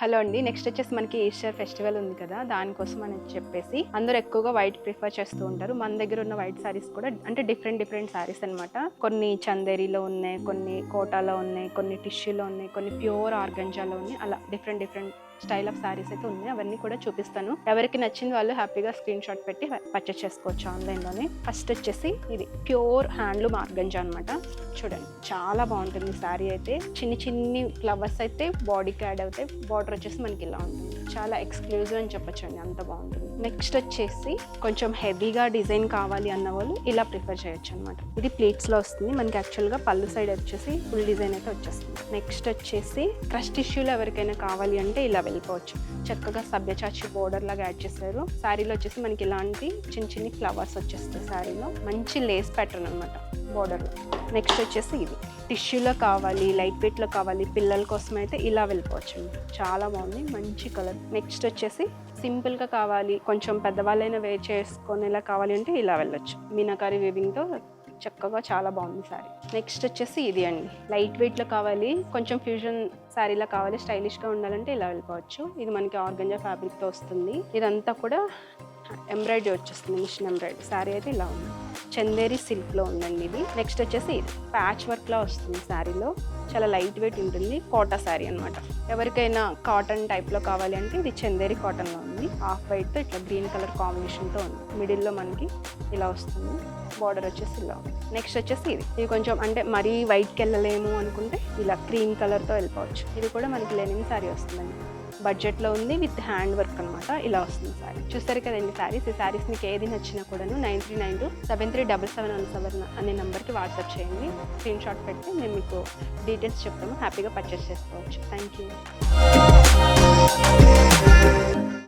Hello అండి. Next వచ్చేసి మనకి ఈస్టర్ ఫెస్టివల్ ఉంది కదా, దానికోసం అని చెప్పేసి అందరూ ఎక్కువగా వైట్ ప్రిఫర్ చేస్తూ ఉంటారు. మన దగ్గర ఉన్న వైట్ సారీస్ కూడా అంటే డిఫరెంట్ సారీస్ అనమాట. కొన్ని చందేరిలో ఉన్నాయి, కొన్ని కోటాలో ఉన్నాయి, కొన్ని టిష్యూలో ఉన్నాయి, కొన్ని ప్యూర్ ఆర్గంజాలో ఉన్నాయి. అలా డిఫరెంట్ స్టైల్ ఆఫ్ సారీస్ అయితే ఉన్నాయి. అవన్నీ కూడా చూపిస్తాను. ఎవరికి నచ్చింది వాళ్ళు హ్యాపీగా స్క్రీన్ షాట్ పెట్టి పర్చేస్ చేసుకోవచ్చు ఆన్లైన్లోనే. ఫస్ట్ వచ్చేసి ఇది ప్యూర్ హ్యాండ్లూమ్ ఆర్గంజా అనమాట. చూడండి చాలా బాగుంటుంది శారీ అయితే. చిన్ని ఫ్లవర్స్ అయితే బాడీకి యాడ్ అవుతాయి. బార్డర్ వచ్చేసి మనకి ఇలా ఉంటుంది. చాలా ఎక్స్క్లూజివ్ అని చెప్పొచ్చు అండి, అంత బాగుంటుంది. నెక్స్ట్ వచ్చేసి కొంచెం హెవీగా డిజైన్ కావాలి అన్న వాళ్ళు ఇలా ప్రిఫర్ చేయొచ్చు అనమాట. ఇది ప్లీట్స్లో వస్తుంది మనకి. యాక్చువల్గా పళ్ళు సైడ్ వచ్చేసి ఫుల్ డిజైన్ అయితే వచ్చేస్తుంది. నెక్స్ట్ వచ్చేసి క్రష్ టిష్యూలో ఎవరికైనా కావాలి అంటే ఇలా వెళ్ళిపోవచ్చు. చక్కగా సభ్యచాచి బోర్డర్ లాగా యాడ్ చేశారు. శారీలో వచ్చేసి మనకి ఇలాంటి చిన్ని ఫ్లవర్స్ వచ్చేస్తాయి. శారీలో మంచి లేస్ ప్యాటర్న్ అనమాట బోర్డర్లో. నెక్స్ట్ వచ్చేసి ఇది టిష్యూలో కావాలి, లైట్ వెయిట్లో కావాలి, పిల్లల కోసం అయితే ఇలా వెళ్ళిపోవచ్చు అండి. చాలా బాగుంది, మంచి కలర్. నెక్స్ట్ వచ్చేసి సింపుల్గా కావాలి, కొంచెం పెద్దవాళ్ళైనా వేర్ చేసుకునేలా కావాలి అంటే ఇలా వెళ్ళొచ్చు. మీనాకారి వీవింగ్తో చక్కగా చాలా బాగుంది శారీ. నెక్స్ట్ వచ్చేసి ఇది అండి, లైట్ వెయిట్లో కావాలి, కొంచెం ఫ్యూజన్ శారీలా కావాలి, స్టైలిష్గా ఉండాలంటే ఇలా వెళ్ళిపోవచ్చు. ఇది మనకి ఆర్గంజా ఫ్యాబ్రిక్తో వస్తుంది. ఇదంతా కూడా ఎంబ్రాయిడరీ వచ్చేస్తుంది, మిషన్ ఎంబ్రాయిడరీ. శారీ అయితే ఇలా ఉంది. చందేరి సిల్క్లో ఉందండి ఇది. నెక్స్ట్ వచ్చేసి ఇది ప్యాచ్ వర్క్లా వస్తుంది శారీలో. చాలా లైట్ వెయిట్ ఉంటుంది. కోటా శారీ అనమాట. ఎవరికైనా కాటన్ టైప్లో కావాలి అంటే ఇది చందేరి కాటన్లో ఉంది. హాఫ్ వైట్తో ఇట్లా గ్రీన్ కలర్ కాంబినేషన్తో ఉంది. మిడిల్లో మనకి ఇలా వస్తుంది. బార్డర్ వచ్చేసి ఇలా ఉంది. నెక్స్ట్ వచ్చేసి ఇది కొంచెం అంటే మరీ వైట్కి వెళ్ళలేము అనుకుంటే ఇలా క్రీమ్ కలర్తో వెళ్ళిపోవచ్చు. ఇది కూడా మనకి లెనిన్ శారీ వస్తుందండి. బడ్జెట్లో ఉంది, విత్ హ్యాండ్ వర్క్ అనమాట. ఇలా వస్తుంది శారీ. చూస్తారు కదండి శారీస్. ఈ శారీస్ మీకు ఏది నచ్చినా కూడాను 9392737717 అనే నెంబర్కి వాట్సాప్ చేయండి. స్క్రీన్ షాట్ పెట్టి మేము మీకు డీటెయిల్స్ చెప్తాము. హ్యాపీగా పర్చేస్ చేసుకోవచ్చు. Thank you.